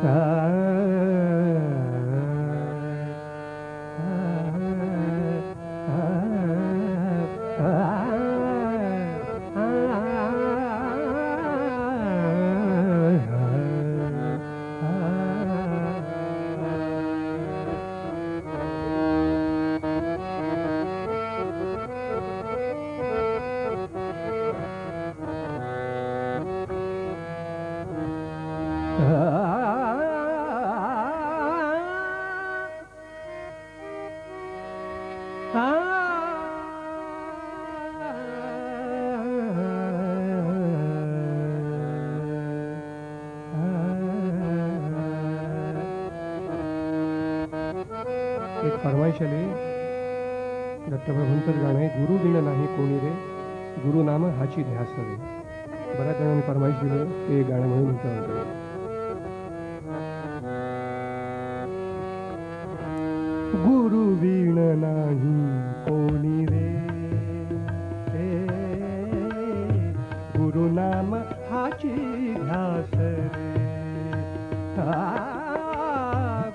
एक फरमाईश आली दत्तप्रभूंचंच गाणं आहे, गुरु बिन नाही कोणी रे, गुरु नाम हाची ध्यास रे. बऱ्याच जणांनी फरमाईश दिली ते गाणं म्हणून विचारलं. गुरु बिन नाही कोणी रे, गुरु नाम हाची ध्यास रे.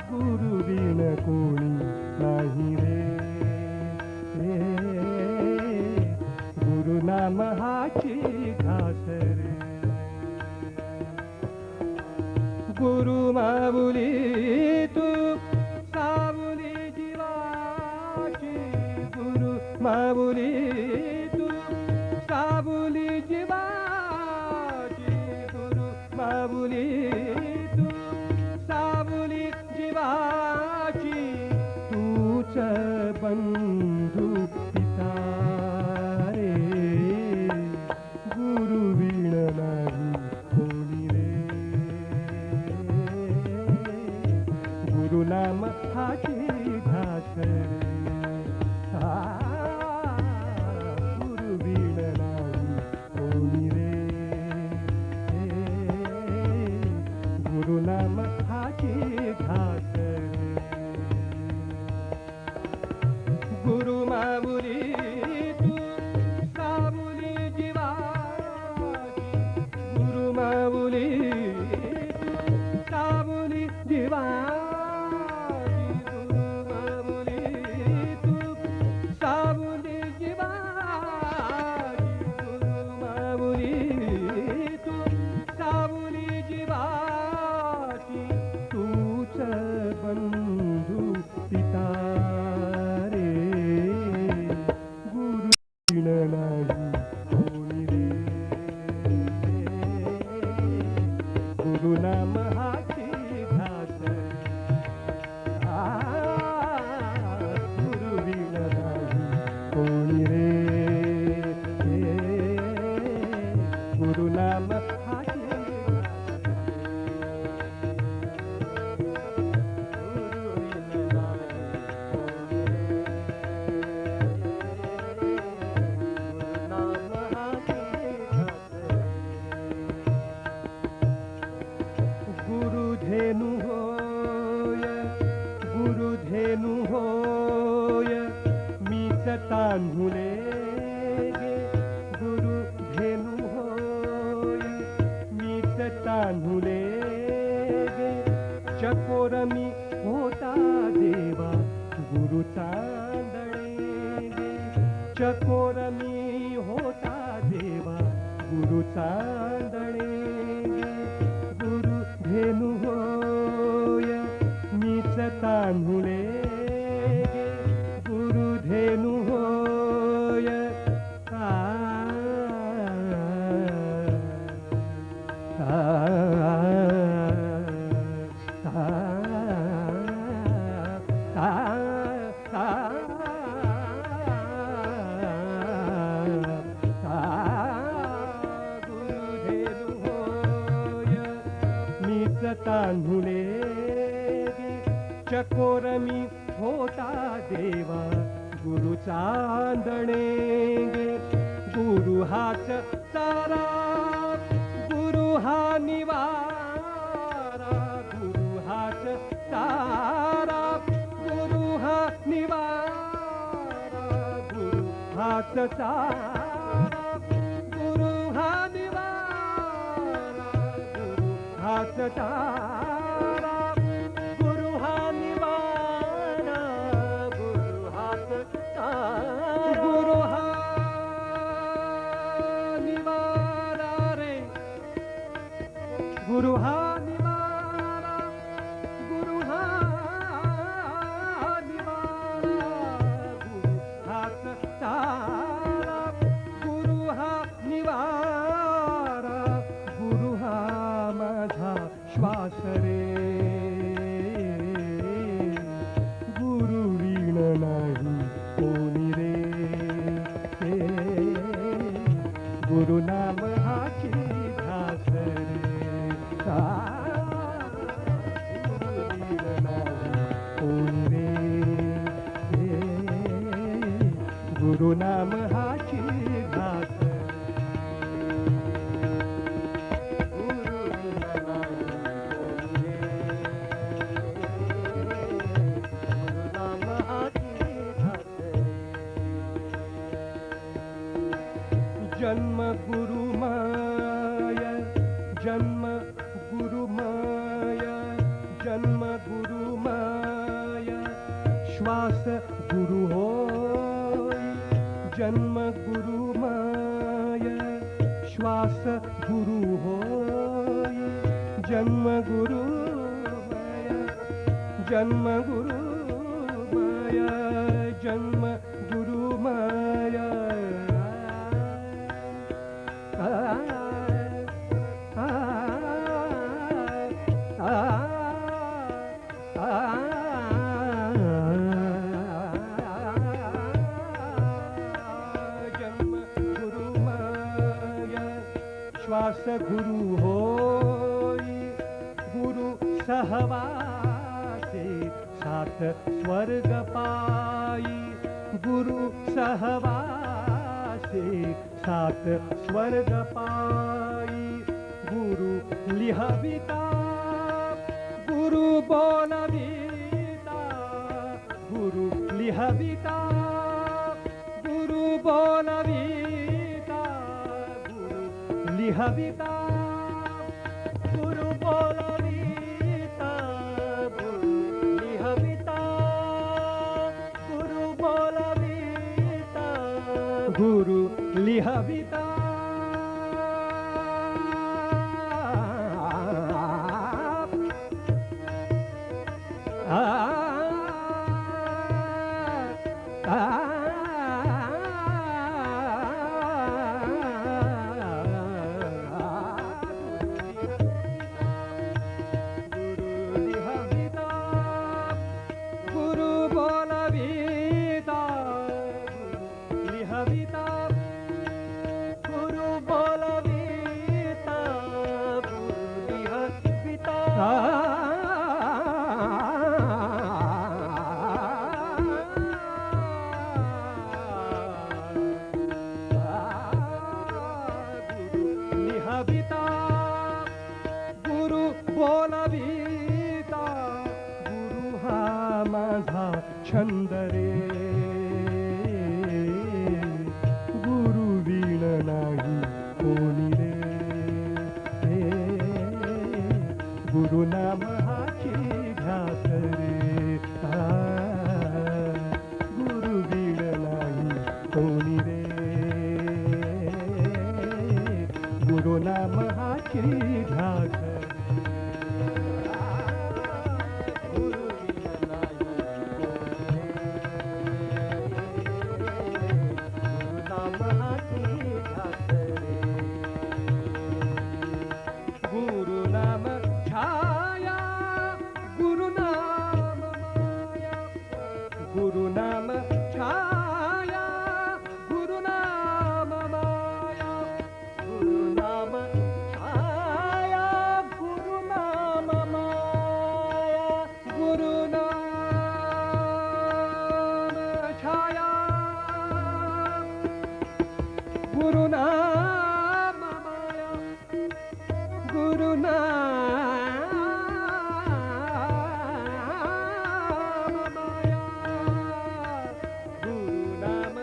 गुरु बिन कोणी नाही रे, गुरु नाम हाची ध्यास रे. गुरु माऊली तू सावली जीवाची, गुरु माऊली तू सावली जीवाची, गुरु माऊली तू सावली जीवाची, तूच बंधू पिता रे. गुरु बिन नाही कोणी रे, गुरु नाम हाची ध्यास रे. गुरु बिन नाही कोणी रे, गुरु नाम हाची ध्यास रे. गुरु माऊली तू सावली जीवाची, गुरु माऊली तू सावली जीवाची, गुरु माऊली तू सावली जीवाची, गुरु माऊली तू सावली जीवाची, तूच बंधू पिता रे. गुरु बिन नाही कोणी रे, गुरु नाम हाची ध्यास रे. गुरु बिन नाही कोणी रे, गुरु नाम हाची गुरुधेनु होय, गुरुधेनु होय, मीच तांदुळे गे. गुरुधेनु होय, मीच तांदुळे गे. चकोर मी होता देवा, गुरु चांदणे गे. चकोर मी होता देवा, गुरु चांदणे गे. गुरुधेनु होय, मीच तांदुळे गे. गुरुधेनु होय, तांदुळे गे. चकोर मी होता देवा, गुरु चांदणे गे. गुरु हाच सारा, गुरु हा निवारा, गुरु हाच सारा, गुरु हा निवारा, गुरु हाच सारा, गुरु हा निवारा, गुरु हाच सारा. गुरु हा निवारा, गुरु हा निवारा, गुरु हाच तारा, गुरु हा निवारा, गुरु हा माझा श्वास रे, गुरु वीण नाही कोणी रे, गुरु नाम हाची ध्यास रे, गुरु वीण नाही कोणी रे, गुरु नाम हाची ध्यास रे, गुरु वीण नाही कोणी रे, जन्म गुरु माया, जन्म गुरु माया, जन्म गुरु माया, श्वास गुरु होय, जन्म गुरु माया, श्वास गुरु होय, जन्म गुरु माया, जन्म गुरु माया, जन्म गुरु माया, जन्म गुरु माया, श्वास गुरु होय, गुरु सहवासे सात स्वर्ग पाई, गुरु सहवासे सात स्वर्ग पाई, गुरु लिहविता, गुरु बोलविता, गुरु लिहविता, गुरु बोलविता, गुरु लिहविता, गुरु बोलविता, गुरु लिहविता, गुरु बोलविता, गुरु लिहविता, गुरु बोलविता, गुरु हा माझा छंद रे, गुरु वीण नाही कोणी रे, गुरु नाम हाची ध्यास रे, गुरु वीण नाही कोणी रे, गुरु नाम हाची ध्यास रे, गुरु वीण नाही कोणी रे, गुरु नाम हाची ध्यास रे, गुरु नाम छाया, गुरु नाम माया, गुरु नाम छाया, गुरु नाम माया, गुरु नाम छाया, गुरु नाम माया, गुरु नाम छाया, गुरु नाम माया, गुरु नाम माया, गुरु नाम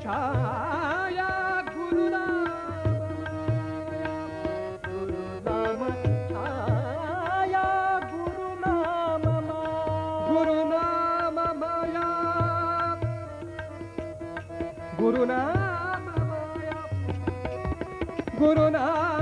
छाया, गुरु नाम माया, गुरु नाम छाया, गुरु नाम माया, गुरु नाम माया, गुरु नाम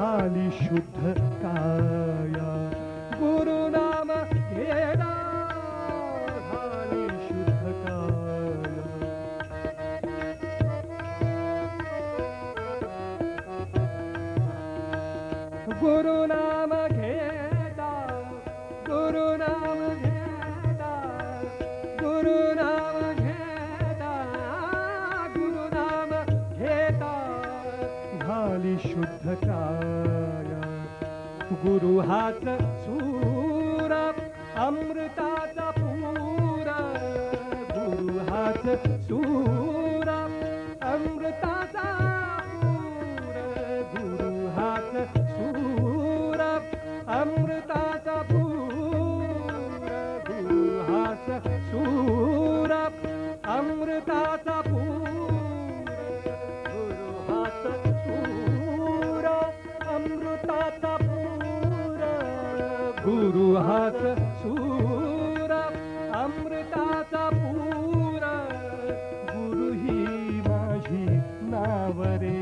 झाली शुद्ध काया गुरुनाम घेता झाली शुद्ध काया गुरुनाम घेता गुरुनाम घेता गुरुनाम घेता गुरुनाम घेता झाली शुद्ध काया गुरु हाच सूर अमृताचा पूर गुरु हाच सूर अमृताचा पूर गुरु हाच सूर अमृताचा पूर गुरु हाच सूर अमृताचा पूर गुरु हाच सूर अमृताचा पूर गुरु हाच सूर अमृताचा पूर गुरु ही माझी नावरे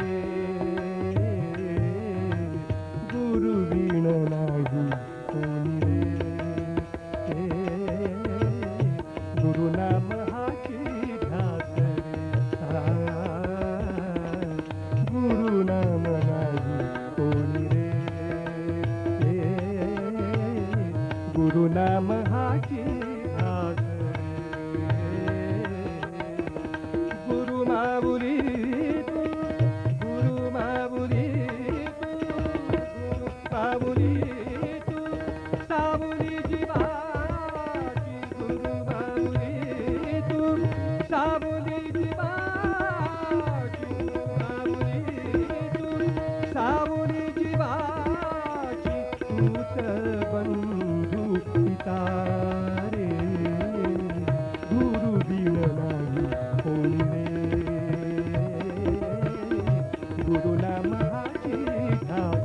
गुरु वीण नाही कोणी रे गुरु नाम हाची ध्यास रे गुरु नाम नाही कोणी रे गुरु नाम हाची ध्यास गुरु माऊली तू गुरु माऊली सावली तू सावली जीवाची गुरु माऊली तू सावली जीवाची माऊली तू सावली जीवाची तूच बंधू पिता रे गुरु बिन नाही कोणी गुरु नाम हाची ध्यास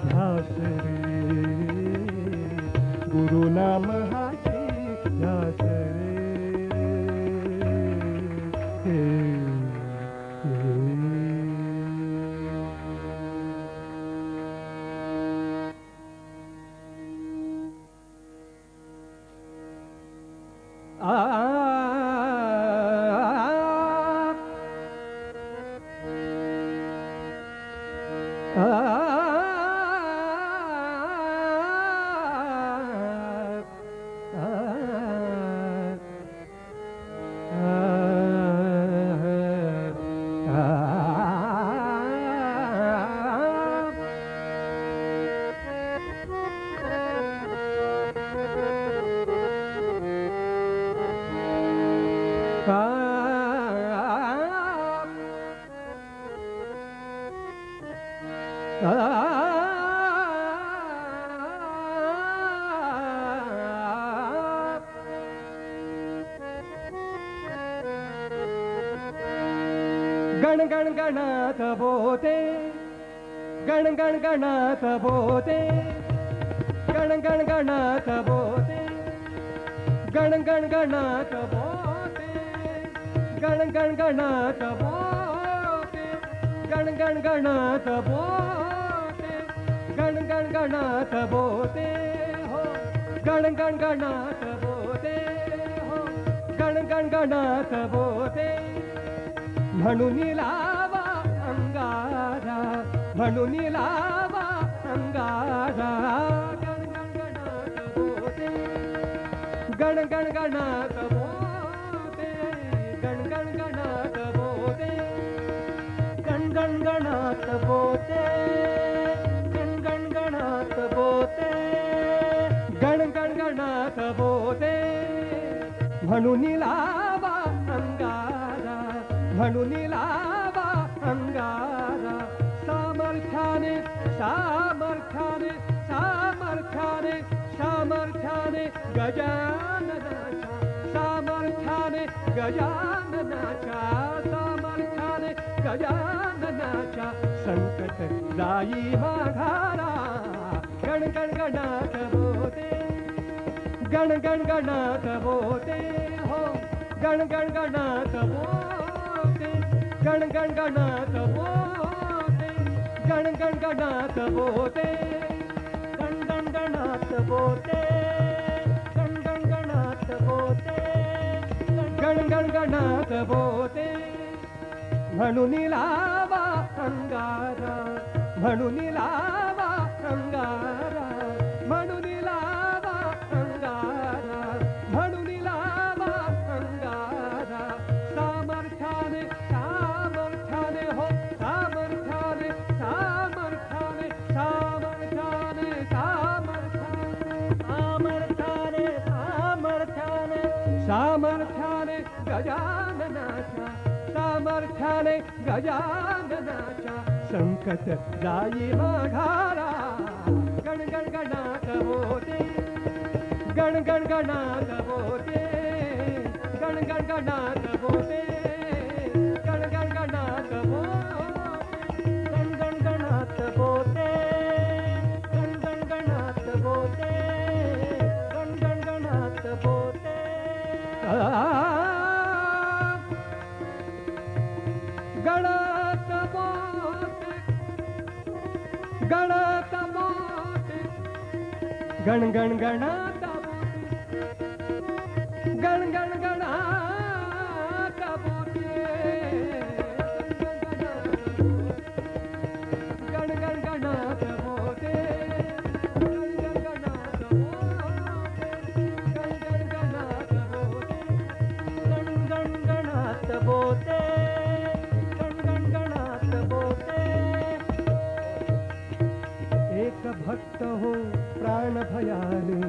ध्यास रे गुरु नाम हाची ध्यास गण गण गणात बोते गण गण गणात बोते गण गण गणात बोते गण गण गणात बोते गण गण गणात बोते गण गण गणात बोते गण गण गणात बोते हो गण गण गणात बोते हो गण गण गणात बोते म्हणून लावा अंगारा म्हणून लावा अंगारा गण गण गणात बोते गण गण गणात बोते गण गण गणात बोते गण गण गणात बोते गण गण गणात बोते गण गण गणात बोते म्हणून लावा अंगारा म्हणून लावा अंगारा सामर्थ्याने सामर्थ्याने सामर्थ्याने सामर्थ्याने गजाननाच्या सामर्थ्याने गजाननाच्या सामर्थ्याने गजाननाच्या संकट जाई माघारा गण गण गणात बोते गण गण गणात बोते हो गण गण गणात बोते गण गण गणात बोते गण गण गणात बोते गण गण गणात बोते गण गण गणात बोते गण गण गणात बोते म्हणून लावा अंगारा म्हणून लावा अंगारा म्हणून लावा अंगारा म्हणून लावा अंगारा सामर्थ्याने सामर्थ्याने हो सामर्थ्याने सामर्थ्याने सामर्थ्याने सामर्थ्याने सामर्थ्याने सामर्थ्याने गजाननाच्या सामर्थ्याने गजाननाच्या संकट जाई माघारा गण गण गणात बोते गण गण गणात बोते गण गण गणात बोते गण गण गणात बोते गण गण गणात बोते गण गण गणात बोते गण गण गणात बोते गणात बोते गणात बोते गण गण गणात गण गण गणात बोते गण गण गणात बोते गण गण गणात बोते गण गण गणात बोते एक भक्त हो प्राण भयाली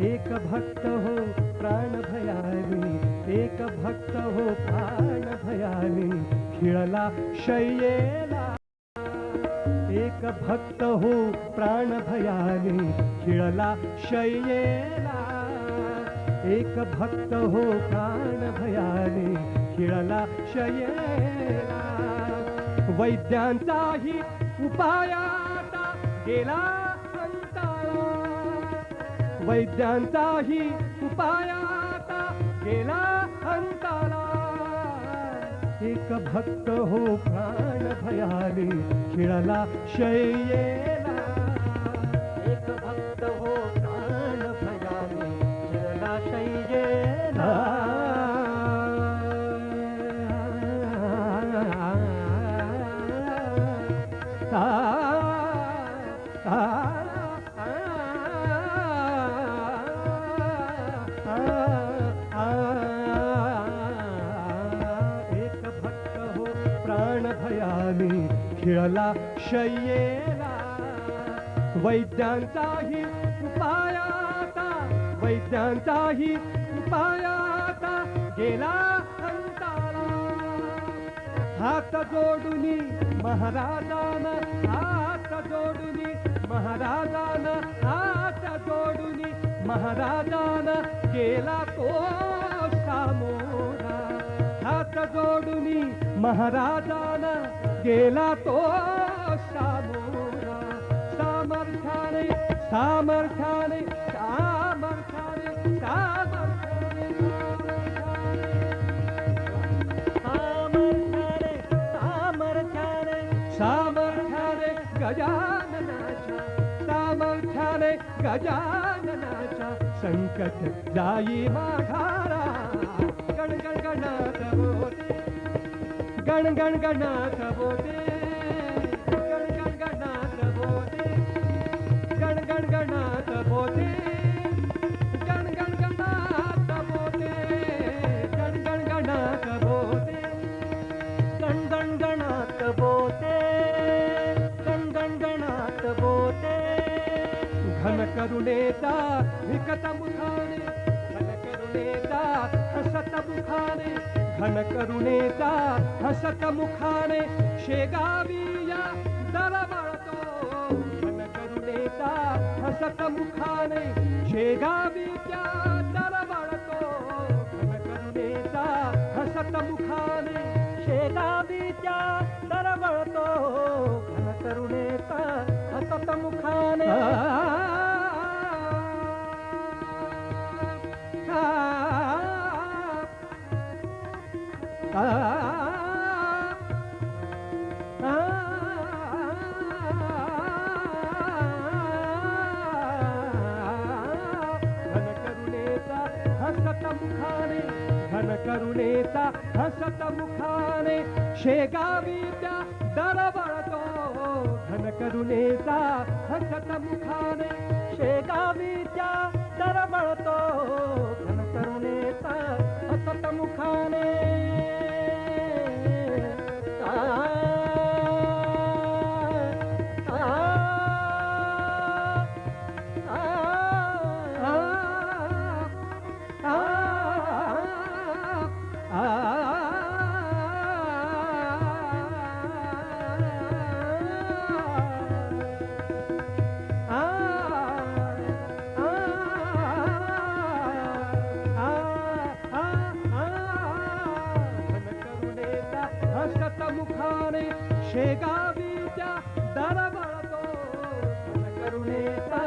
एक भक्त हो प्राण भयाली एक भक्त हो प्राण भयाली खिळला शय्येला एक भक्त हो प्राण भयाली खिळला शय्येला एक भक्त हो प्राण भयाली खिळला शय्येला वैद्यांचाही उपायाता गेला अंताळा वैद्यांचाही उपायाता गेला अंताळा एक भक्त हो प्राण भयाली खिळला शय्येला एक भक्त हो प्राण भयाली खिळला शय्येला एक भक्त हो प्राण भयाली खिळला शय्येला वैद्यांचाही उपायाता वैद्यांचाही उपायाता गेला अंताळा हात जोडुनी महाराजांना हात जोडुनी महाराजांना हात जोडुनी महाराजांना गेला तो सामोरा हात जोडुनी महाराजांना गेला तो सामोरा सामर्थ्याने सामर्थ्याने सामर्थ्याने सामर्थ्याने सामर्थ्याने सामर्थ्याने सामर्थ्याने गजाननाच्या सामर्थ्याने गजाननाच्या संकट जाई माघारा गण गण गणात बोते गण गण गणात बोते गण गण गणात बोते गण गण गणात बोते गण गण गणात बोते गण गण गणात बोते गण गण गणात बोते गण गण गणात बोते घन करुणेचा विकत मुखाने घन करुणेचा हसत मुखाने घन करुणेचा हसत मुखाने शेगाविया दरवळतो घन करुणेचा हसत मुखाने शेगाविया दरवळतो घन करुणेचा हसत मुखाने शेगाविया दरवळतो घन करुणेचा हसत मुखाने शेगावी त्या दरवळतो घन करुणेचा हसत मुखाने शेगावी त्या दरवळतो घन करुणेचा हसत मुखाने मुखाने शेगावी त्या दरवळतो करुणेचा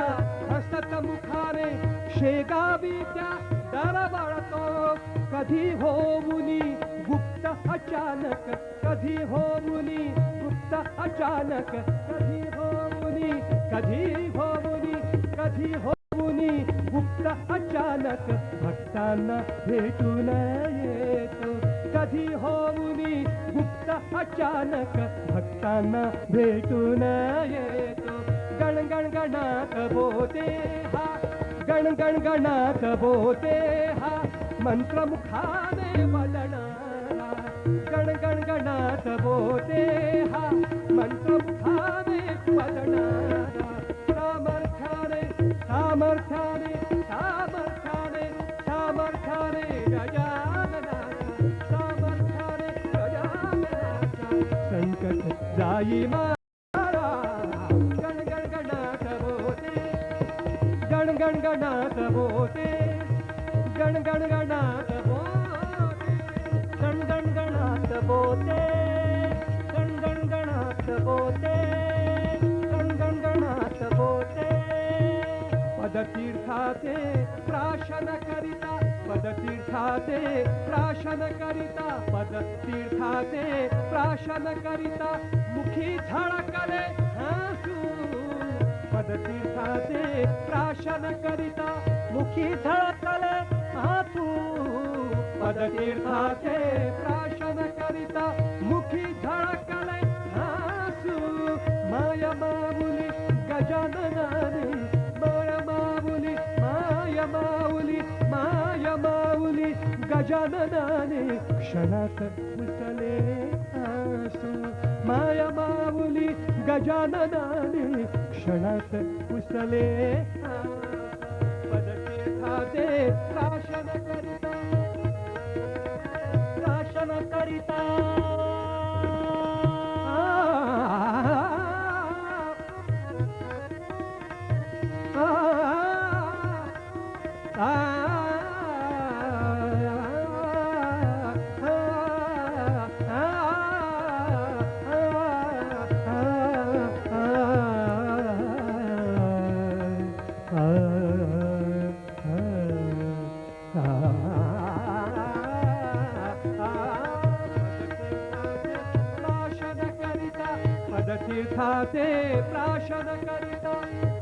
हसत मुखाने शेगावी त्या दरवळतो कधी होऊनी गुप्त अचानक कधी होऊनी गुप्त अचानक कधी होऊनी गुप्त अचानक भक्तांना भेटून येतो कधी होऊनी गुप्त अचानक भक्तांना भेटून येतो गण गण गणात बोते हा गण गण गणात बोते हा मंत्रमुखाने वदणारा गण गण गणात बोते हा मंत्रमुखाने वदणारा सामर्थ्याने सामर्थ्याने सामर्थ्याने सामर्थ्याने गजानना सामर्थ्याने गजाननाचा संकट जाई मारा गण गण गणात बोते गण गण गणात बोते गण गण गणात बोते गण गण गणात बोते गण गण गणात बोते गण गण गणात बोते पदतीर्थाचे प्राशन करिता पदतीर्थाचे प्राशन करिता पदतीर्थाचे प्राशन करिता मुखी झळकले हसू पदतीर्थाचे प्राशन करिता मुखी झळकले हसू पदतीर्थाचे प्राशन करिता मुखी झळकले हसू माया माऊली गजाननाने माया माऊली माया माऊली माया माऊली गजाननाने क्षणात उसले हसू माया माऊली गजाननाने क्षणात उसले पदतीर्थाचे प्राशन करिता प्राशन करिता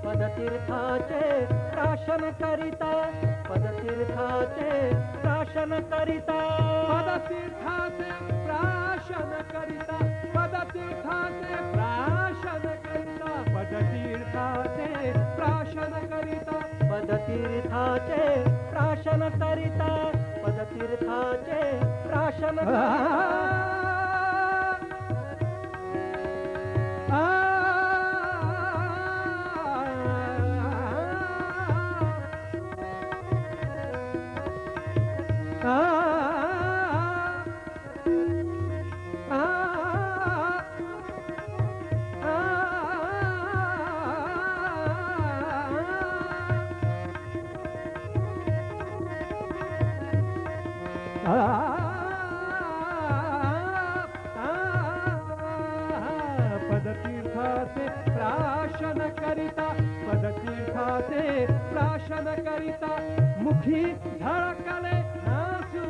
पदतीर्थाचे प्राशन करिता पदतीर्थाचे प्राशन करिता पदतीर्थाचे प्राशन करिता पदतीर्थाचे प्राशन करिता पदतीर्थाचे प्राशन करिता पदतीर्थाचे प्राशन करिता पदतीर्थाचे प्राशन करिता पदतीर्थाचे प्राशन करिता पदतीर्थाचे प्राशन करिता पदतीर्थाचे प्राशन करिता मुखी झळकले हसू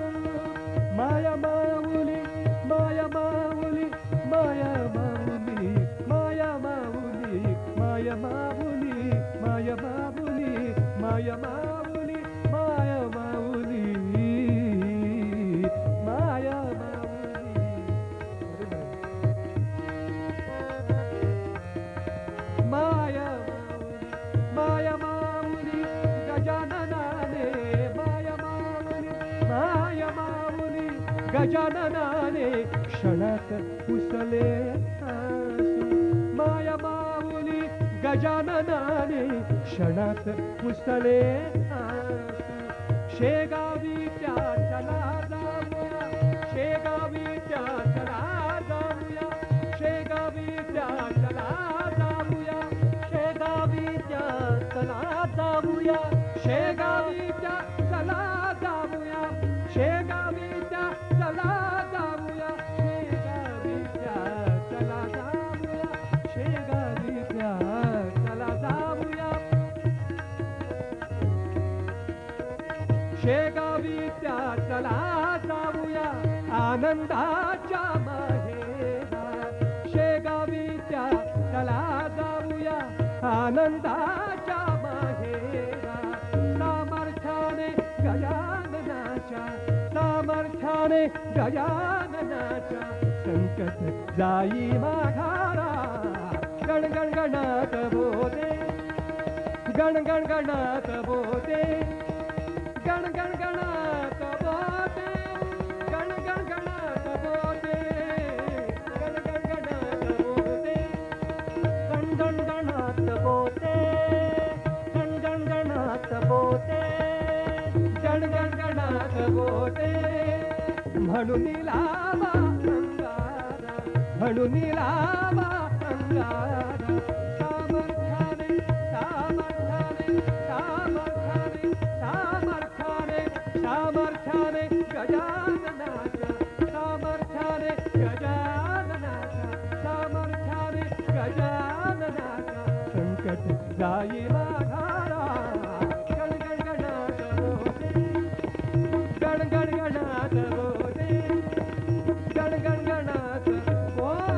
माया माऊली माया माऊली माया माऊली माया माऊली माया माऊली माया माऊली माया माऊली माया माऊली गजाननाने क्षणात पुसले आसू माया माऊली गजाननाने क्षणात पुसले आसू शेगावी त्या चला जाऊया शेगावी त्या चला जाऊया शेगावी त्या चला जाऊया शेगावी त्या चला जाऊया शेगावी त्या चला जाऊया शेगावी त्या चला जाऊया शेगावी त्या चला जाऊया शेगावी त्या चला जाऊया शेगावी त्या चला जाऊया आनंदाच्या माहेरा शेगावी त्या चला जाऊया आनंदाच्या माहेरा सामर्थ्याने गजाननाच्या सामर्थ्याने गजाननाच्या संकट जाई माघारा गण गण गणात बोते गण गण गणात बोते गण गण गणात बोते गण गण गणात बोते गण गण गणात बोते गण गण गणात बोते गण गण गणात बोते गण गण गणात बोते म्हणून लावा अंगारा म्हणून लावा अंगारा सामर्थ्याने सामर्थ्याने सामर्थ्याने सामर्थ्याने सामर्थ्याने गजाननाच्या सामर्थ्याने गजाननाच्या सामर्थ्याने गजाननाच्या संकट जाई माघारा गण गण गणात बोते गण गण गणात बोते गण गण गणात बोते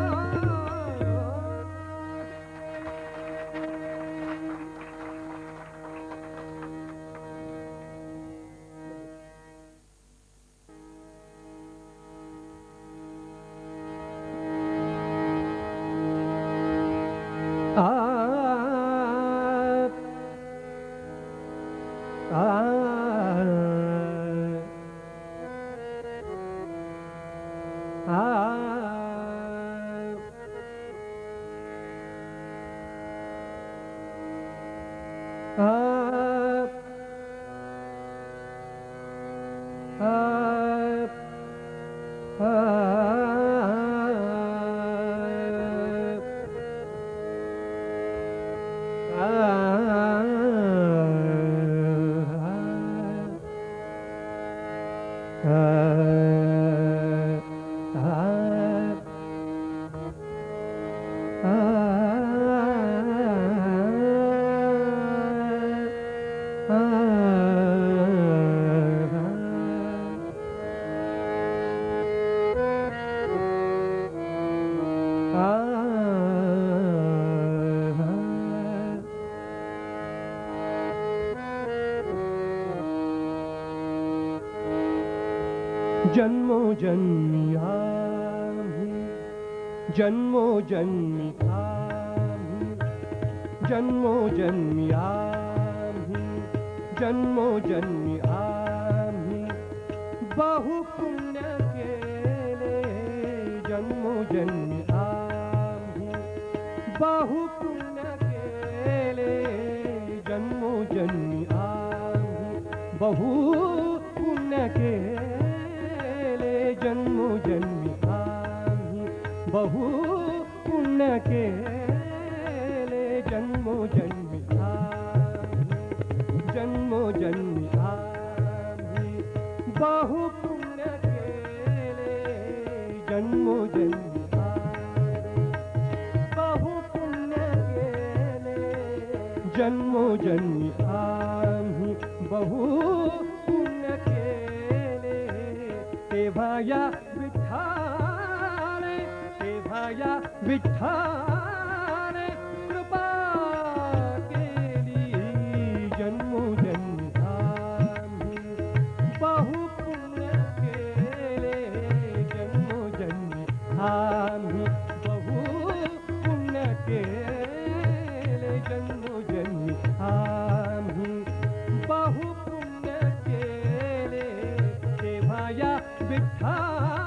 जन्मोजन्मी आम्ही जन्मोजन्मी आम्ही जन्मोजन्मी आम्ही जन्मोजन्मी आम्ही बहु पुण्य केले जन्मोजन्मी आम्ही बहु पुण्य केले जन्मोजन्मी आम्ही बहु पुण्य केले जन्मोजन्मी आम्ही बहु पुण्य केले जन्मोजन्मी आम्ही जन्मोजन्मी आम्ही बहु पुण्य केले जन्मोजन्मी आम्ही बहु पुण्य केले जन्मोजन्मी आम्ही बहु पुण्य केले तेव्हा या विठ्ठले तेव्हा या विठ्ठले कृपा केली जन्मोजन्मी आम्ही बहु पुण्य केले जन्मोजन्मी आम्ही बहु पुण्य केले जन्मोजन्मी आम्ही बहु पुण्य केले तेव्हा या विठ्ठले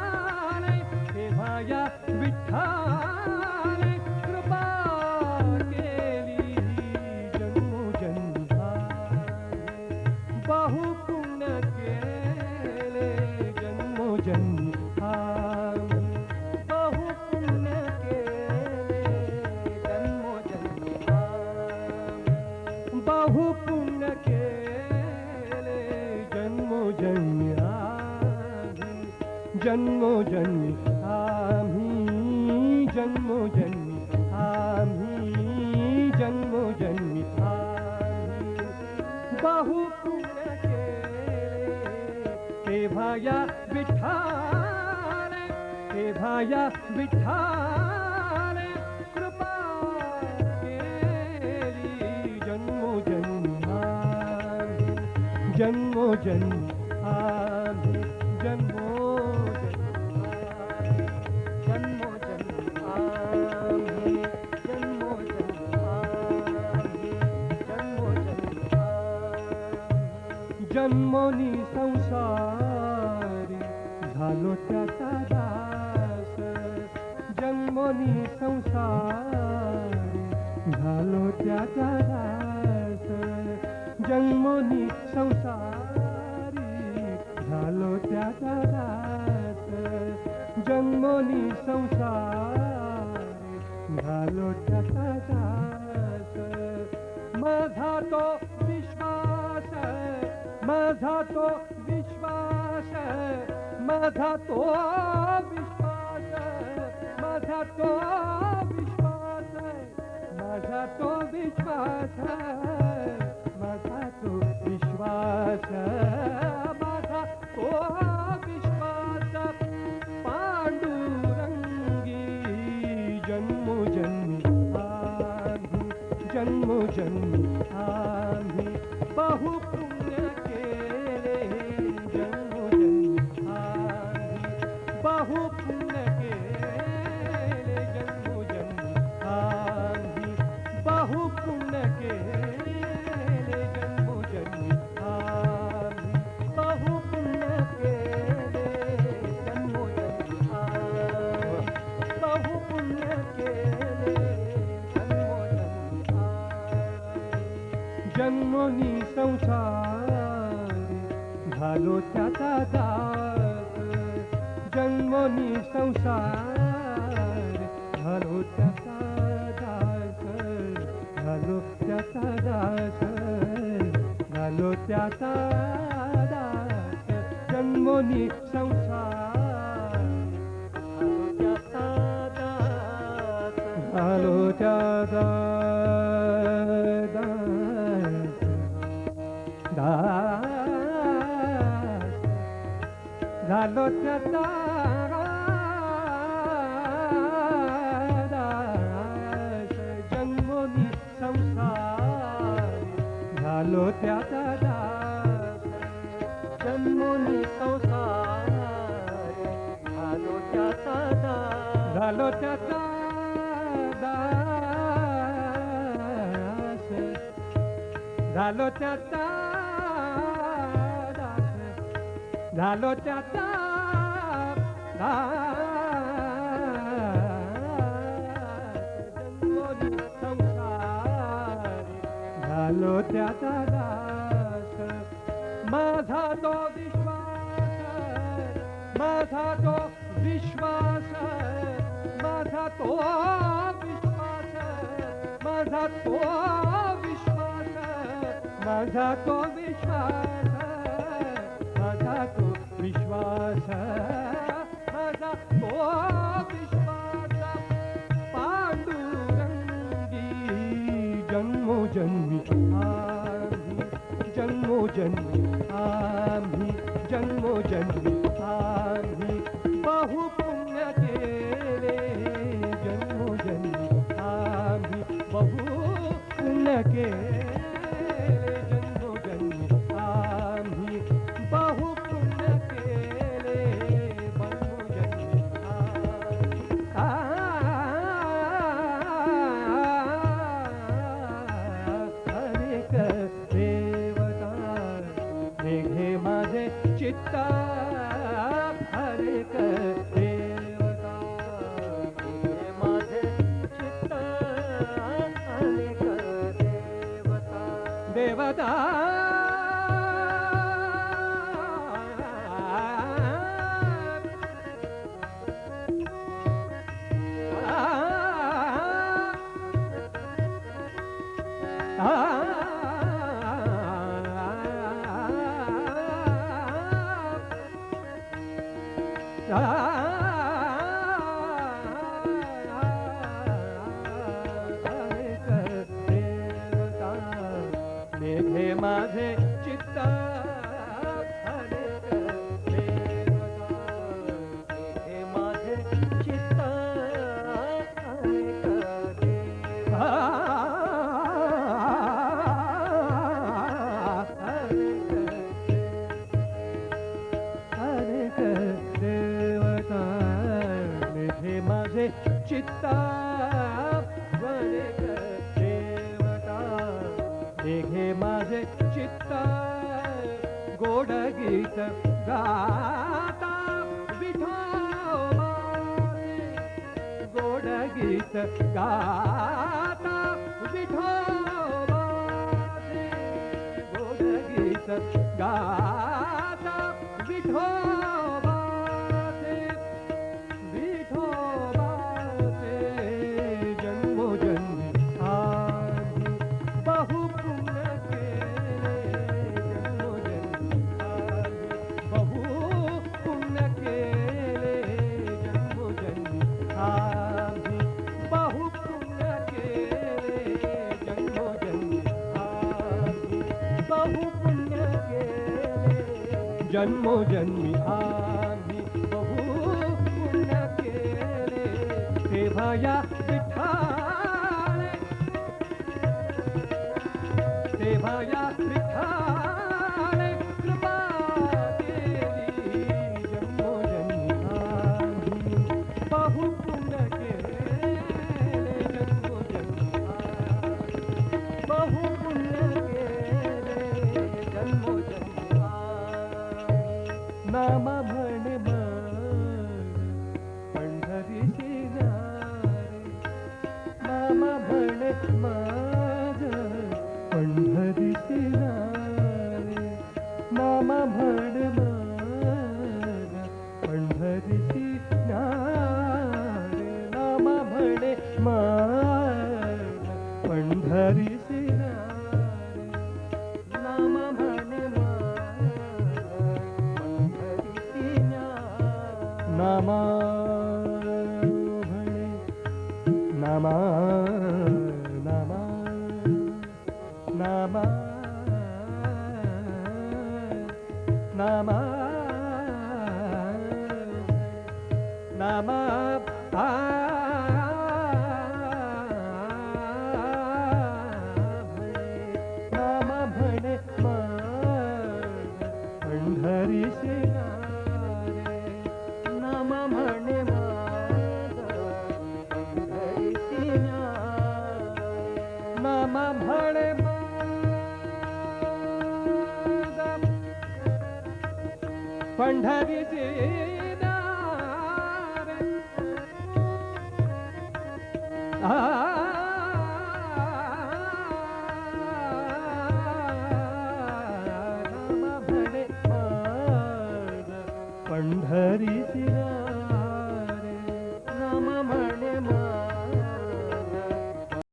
जन्मोजन्मी आम्ही जन्मोजन्मी आम्ही जन्मोजन्मी आम्ही बहु पुण्य केले तेव्हा या विठ्ठल तेव्हा या विठ्ठल कृपा केली जन्मोजन्मी आम्ही जन्मोजन्मी आम्ही जन्मोनी संसारी झालो त्याचा दास जन्मोनी संसारी झालो त्याचा दास जन्मोनी संसारी झालो त्याचा दास जन्मोनी संसारी झालो त्याचा दास माझा तो विश्वास माझा तो विश्वास माझा तो विश्वास माझा तो विश्वास माझा तो विश्वास माझा तो विश्वास माझा तो विश्वास पांडुरंगी जन्मोजन्मी आम्ही जन्मोजन्मी आम्ही बहु पुण्य केले जन्मोजन्मी आम्ही बहु पुण्य केले जन्मोजन्मी आम्ही बहु पुण्य केले जन्मोजन्मी आम्ही बहु पुण्य केले जन्मोजन्मी आम्ही बहु पुण्य केले जन्मोनी संसारी झालो त्याचा दास जन्मोनी संसार झालो त्याचा दास झालो त्याचा दास झालो त्याचा दास जन्मोनी संसार झालो त्याचा झालो त्याचा दास जन्मोनी संसार झालो त्याचा दास जन्मोनी संसार झालो त्याचा दास झालो त्याचा दास झालो त्याचा झालो त्याचा जन्मोनी संसारी झालो त्याचा दास माझा तो विश्वास माझा तो विश्वास माझा तो विश्वास माझा तो विश्वास माझा तो विश्वास माझा तो विश्वास माझा तो विश्वास पांडुरंगी जन्मोजन्मी आम्ही जन्मोजन्मी आम्ही जन्मोजन्मी आम्ही बहु पुण्य केले जन्मोजन्मी आम्ही बहु पुण्य केले जन्मोजन्मी आम्ही बहु पुण्य केले जन्मोजन्मी अनेक देवता निघे माझे चित्त अनेक देवता निघे माझे चित्त अनेक देवता देवता मेघे माझे चित्त अनेक देवता मेघे माझे चित्त अनेक अनेक देवता मेघे माझे चित्त अनेक देवता मेघे माझे चित्त गोड गीत गाता विठोबाचे गोड गीत गाता विठोबाचे गोड गीत गाता विठोबाचे विठोबाचे जन्मोजन्मी आम्ही बहु पुण्य केले जन्मोजन्मी आम्ही बहु पुण्य केले जन्मोजन्मी आम्ही बहु पुण्य केले जन्मोजन्मी आम्ही बहु पुण्य केले जन्मोजन्मी आम्ही बहु पुण्य केले तेव्हा या विठ्ठले तेव्हा या विठ्ठले कृपा केली जन्मोजन्मी आम्ही बहु पुण्य केले जन्मोजन्मी आम्ही बहु पुण्य केले जन्मोजन्मी नाम म्हणे पंढरीची नारे नाम म्हणे माझ पंढरीची नारे नाम म्हणे माझ पंढरीची नारे नाम म्हणे माझ पंढरीची नारे नाम म्हणे नामा म्हणे नामा नामा नामा नामा नामा नाम म्हणे पंढरीचे नारे नाम म्हणे नाम म्हणे पंढरीचे नारे नाम म्हणे पंढरीची नारे नाम म्हणे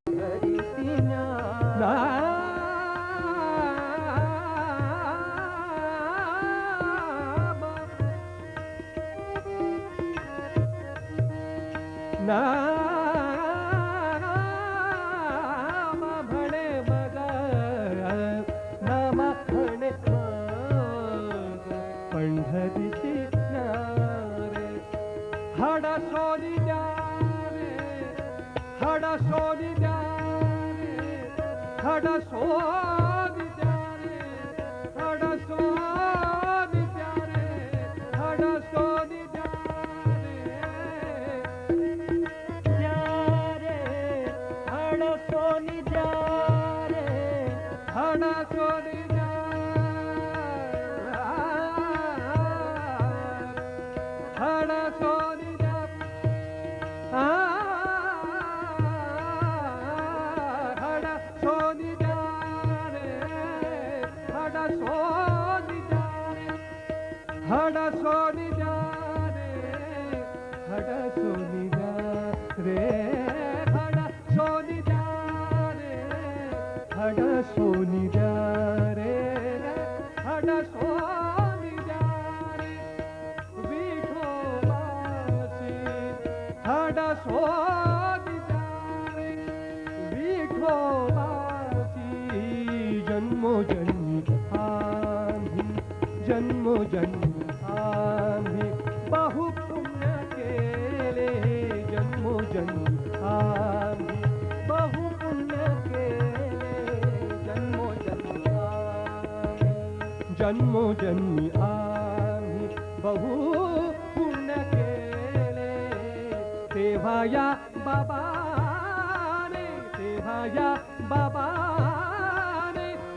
पंढरीची नाम म्हणे मग नाम म्हणे पंढरीची नारे हड सोनी द्या रे हड सोनी द्या रे हड सोनी द्या रे हड सोनी द्या रे हड सोनी द्या रे हड सोनी द्या रे हड सोनी द्या हड सोनी द्या हड सोनी द्या रे हड सोनी द्या रे हड सोनी द्या रे हड सोनी द्या रे हड सोनी द्या रे हड सोनी द्या रे हड सोनी द्या रे विठोबा जन्मोजन्मी आम्ही जन्मोजन्मी आम्ही बहुपुण्य केले जन्मोजन्मी आम्ही बहुपुण्य केले जन्मोजन्मी जन्मोजन्मी आम्ही बहु पुण्य केले तेव्हा या बाबाने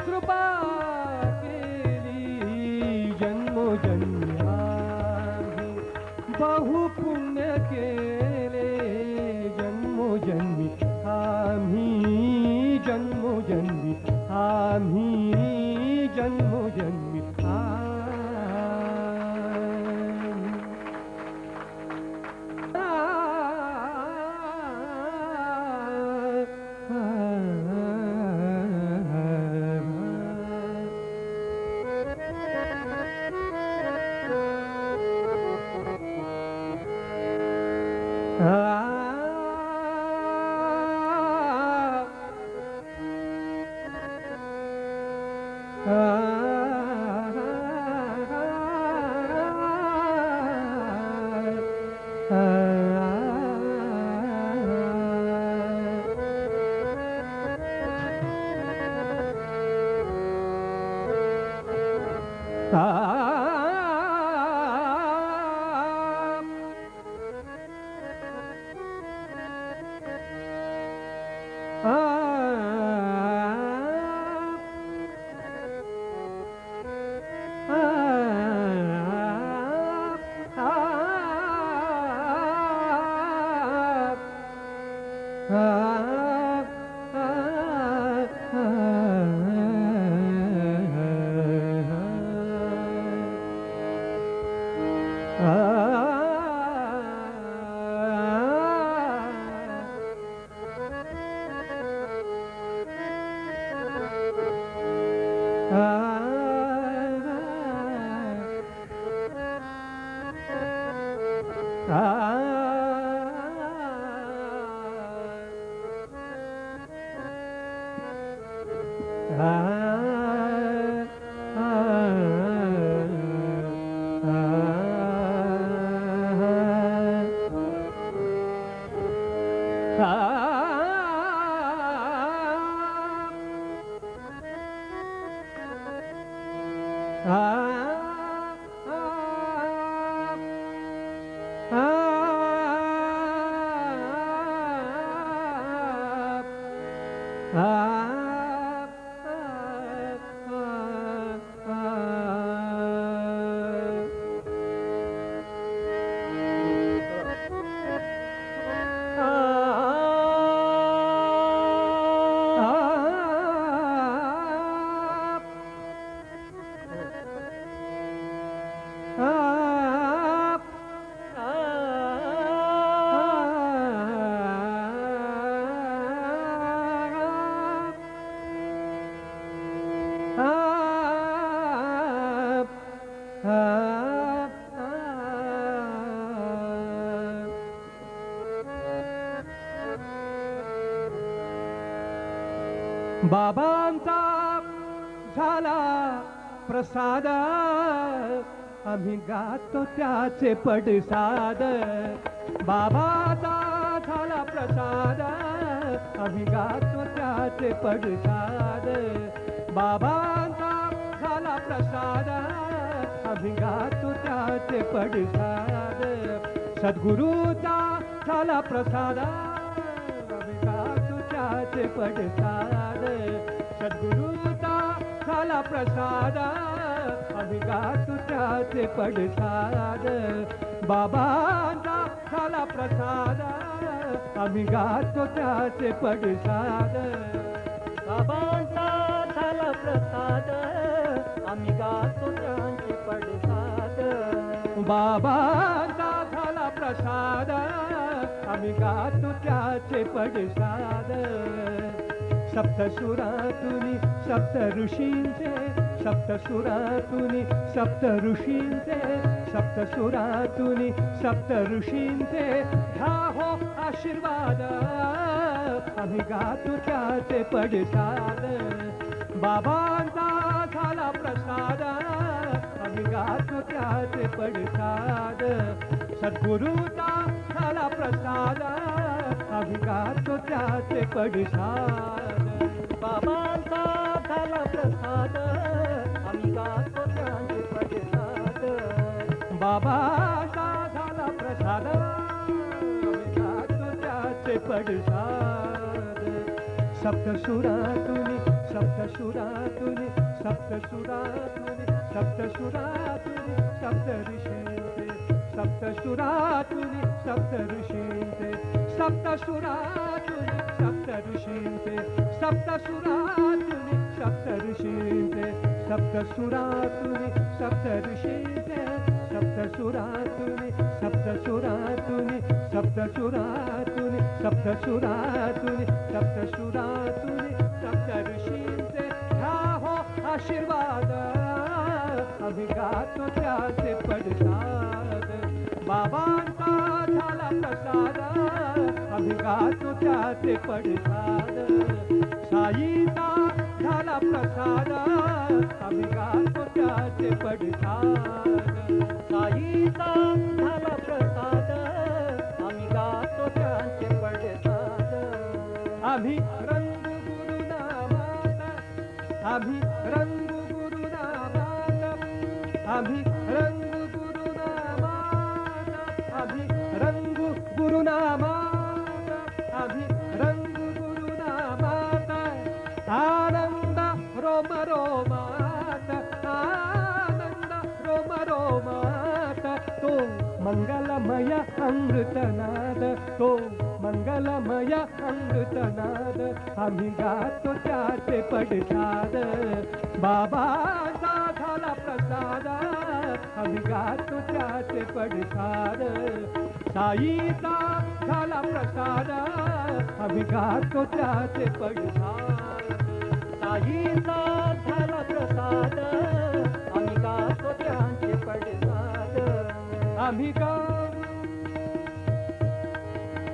कृपा केली जन्मोजन्मी आम्ही बहु पुण्य केले जन्मोजन्मी आम्ही जन्मोजन्मी आम्ही जन्मोजन्मी बाबांचा झाला प्रसाद आम्ही गातो त्याचे पडसाद बाबाचा झाला प्रसाद आम्ही गातो त्याचे पडसाद बाबांचा झाला प्रसाद आम्ही गातो त्याचे पडसाद सद्गुरूचा झाला प्रसाद आम्ही गातो त्याचे पडसाद सद्गुरूचा झाला प्रसाद आम्ही गातो त्याचे पडसाद बाबांचा झाला प्रसाद आम्ही गातो त्याचे पडसाद बाबांचा झाला प्रसाद आम्ही गातो त्याचे पडसाद बाबांचा झाला प्रसाद आम्ही गातो त्याचे पडसाद सप्तसुरातुनी सप्त ऋषींचे सप्तसुरातुनी सप्त ऋषींचे सप्तसुरातुनी सप्त ऋषींचे घ्या हो आशीर्वाद आम्ही गातो त्याचे पडसाद बाबांचा गातो त्याचे पडसाद सद्गुरूचा झाला प्रसाद आम्ही गातो त्याचे पडसाद बाबांचा झाला प्रसाद आम्ही गातो त्यांचे पडसाद बाबाचा झाला प्रसाद आम्ही गातो त्याचे पडसाद सप्तसुरातुनी सप्तसुरातुनी सप्तसुरातुनी सप्तसुरातुनी सप्तऋषींचे सप्तसुरातुनी सप्तऋषींचे सप्तसुरातुनी सप्तऋषींचे सप्तसुरातुनी सप्तऋषींचे सप्तसुरातुनी सप्तऋषींचे सप्तसुरातुनी सप्तसुरातुनी सप्तसुरातुनी सप्तसुरातुनी सप्तसुरातुनी सप्तऋषींचे ह्या हो आशीर्वाद आम्ही गातो त्याचे पडसाद बाबांचा झाला प्रसाद आम्ही गातो त्याचे पडसाद साईचा झाला प्रसाद आम्ही गातो त्याचे पडसाद साईचा झाला प्रसाद आम्ही गातो त्यांचे पडसाद आम्ही रंग गुरुनामाता आम्ही रंग गुरुनामाता आम्ही रंग गुरुनामाता आम्ही रंग गुरुनामाता आम्ही रंग गुरुनामाता आनंद रोम रोमात आनंद रोम रोमात तो मंगलमय अमृतनाद तो मंगलमय अमृतनाद आम्ही गातो त्याचे पडसाद बाबाचा झाला प्रसाद आम्ही गातो त्याचे पडसाद साईचा झाला प्रसाद आम्ही गातो त्याचे पडसाद साईचा झाला प्रसाद आम्ही गातो त्यांचे पडसाद आम्ही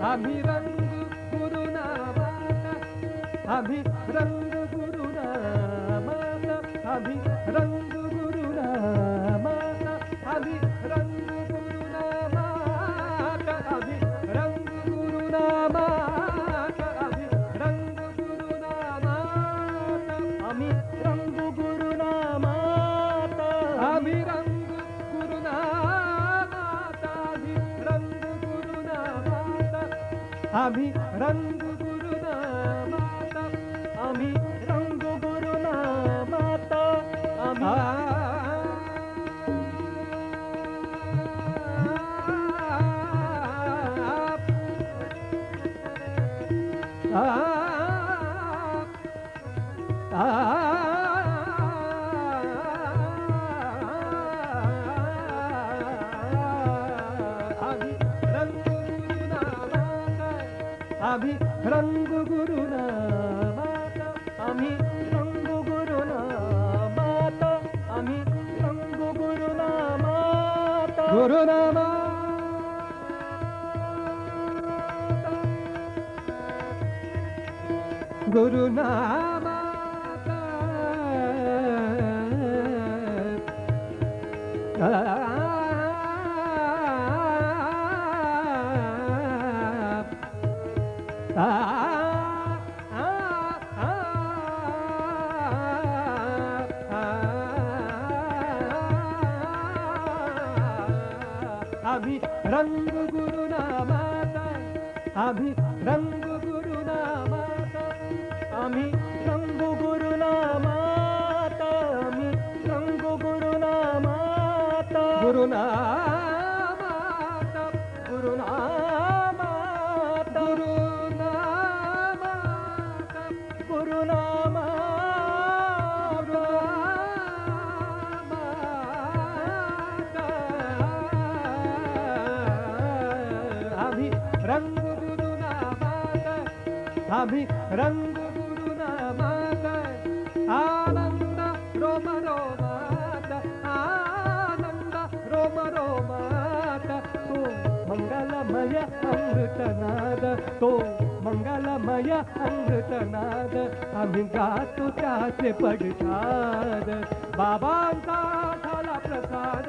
आम्ही रंग गुरुनामाता आम्ही रंग गुरुनामाता आम्ही रंग गुरुनामाता आम्ही रंग गुरुनामाता आम्ही रंग गुरुनामाता आम्ही रंग गुरुनामाता आम्ही रंग गुरुनामाता आम्ही रंग गुरुनामाता आम्ही रंग गुरुनामाता आम्ही रंग गुरुनामाता आम्ही रंग गुरुनामाता आम्ही आम्ही रंग गुरुनामाता आम्ही रंग गुरुनामाता आम्ही रंग गुरुनामाता गुरुनामाता गुरुनामाता आम्ही रंग गुरुनामाता आम्ही रंग गुरुनामाता आम्ही रंग गुरुनामाता आम्ही रंग गुरुनामाता गुरुनामाता गुरुनामाता गुरुनामाता गुरुनामाता आम्ही रंग गुरुनामाता आम्ही रंग गुरुनामाता आनंद रोम रोमात आनंद रोम रोमात तो मंगलमय अमृतनाद तो मंगलमय अमृतनाद आम्ही गातो त्याचे पडसाद बाबांचा झाला प्रसाद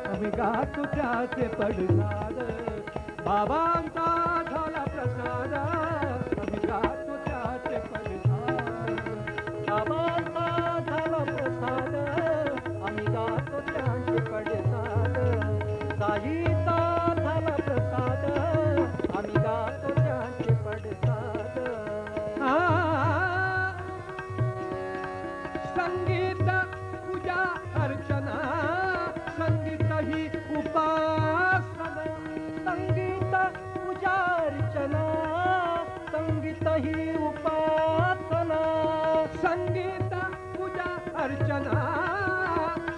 आम्ही गातो त्याचे पडसाद बाबांचा झाला प्रसाद आम्ही गातो त्याचे पडसाद बाबांचा झाला प्रसाद आम्ही गातो त्याचे पडसाद साईचा झाला प्रसाद आम्ही गातो त्याचे पडसाद संगीत पूजा अर्चना संगीत ही उपासना संगीत पूजा अर्चना संगीत ही उपासना संगीत पूजा अर्चना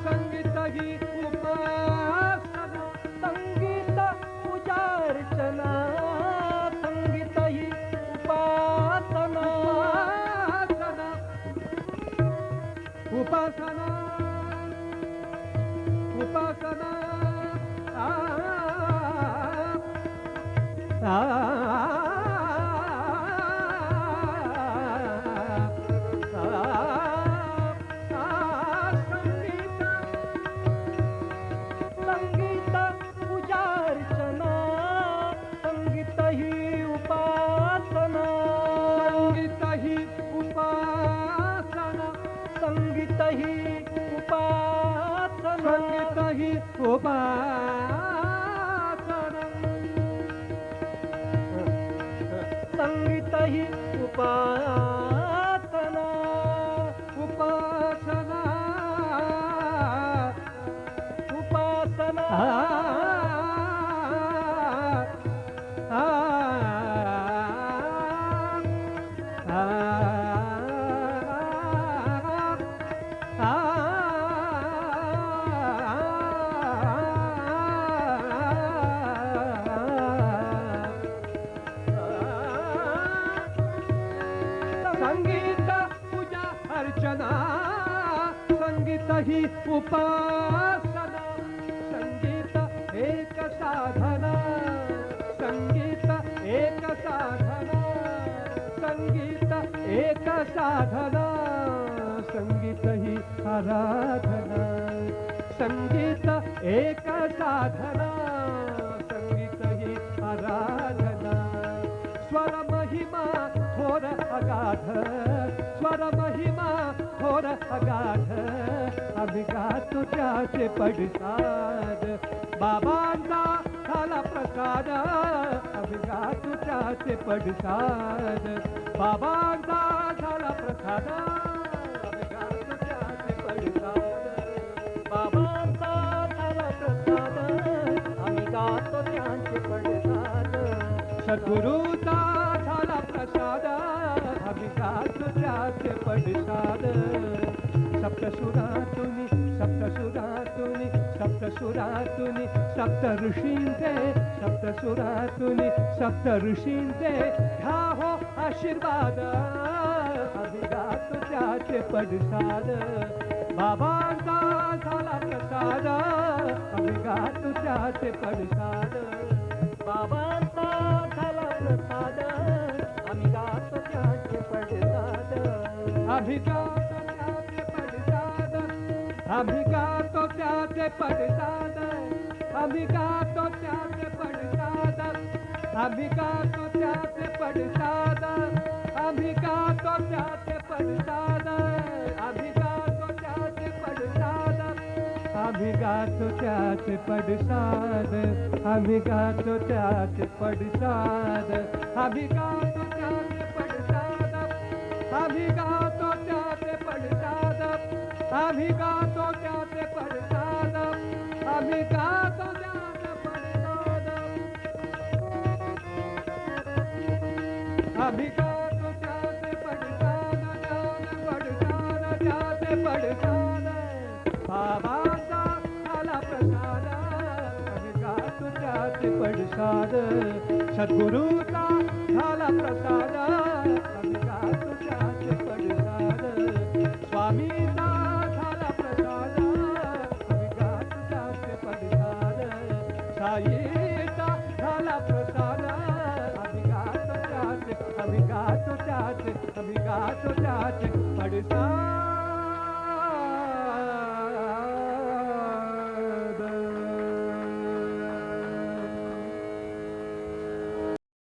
संगीत ही उपासना संगीत पूजा अर्चना संगीत ही उपासना उपासना उपासना संगीत पूजा अर्चना संगीत ही उपासना संगीत ही उपासना संगीत ही उपासना संगीत ही उपासना संगीत ही उपासना उपासना उपासना संगीत पूजा अर्चना संगीत ही उपासना संगीत एक साधना संगीत एक साधना संगीत एक साधना संगीत ही आराधना संगीत एक साधना संगीत ही आराधना स्वर महिमा थोर अगाध स्वर महिमा थोर अगाध आम्ही गातो त्याचे पडसाद बाबांचा झाला प्रसाद आम्ही गातो त्याचे पडसाद बाबांचा झाला प्रसाद आम्ही गातो त्याचे पडसाद बाबांचा झाला प्रसाद आम्ही गातो त्याचे पडसाद सद्गुरूचा झाला प्रसाद आम्ही गातो त्याचे पडसाद सप्तसुरातुनी सप्तसुरातुनी सप्तसुरातुनी सप्त ऋषींचे सप्तसुरातुनी सप्त ऋषींचे ह्या हो आशीर्वाद आम्ही गातो त्याचे पडसाद बाबांचा झाला प्रसाद आम्ही गातो त्याचे पडसाद बाबांचा झाला प्रसाद आम्ही गातो त्याचे पडसाद आम्ही गातो त्याचे पडसाद आम्ही गातो त्याचे पडसाद आम्ही गातो त्याचे पडसाद आम्ही गातो त्याचे पडसाद आम्ही गातो त्याचे पडसाद आम्ही गातो त्याचे पडसाद आम्ही गातो त्याचे पडसाद आम्ही गातो त्याचे पडसाद आम्ही गातो त्याचे पडसाद आम्ही गातो त्याचे पडसाद आम्ही गातो त्याचे पडसाद आम्ही गातो त्याचे पडसाद आम्ही गातो त्याचे पडसाद त्याचे पडसाद बाबाचा झाला प्रसाद आम्ही गातो त्याचे पडसाद सद्गुरूचा झाला प्रसाद आम्ही गातो त्याचे पडसाद स्वामीचा झाला प्रसाद आम्ही गातो त्याचे पडसाद साईचा झाला प्रसाद आम्ही गातो त्याचे आम्ही गातो त्याचे, आम्ही गातो त्याचे पडसाद.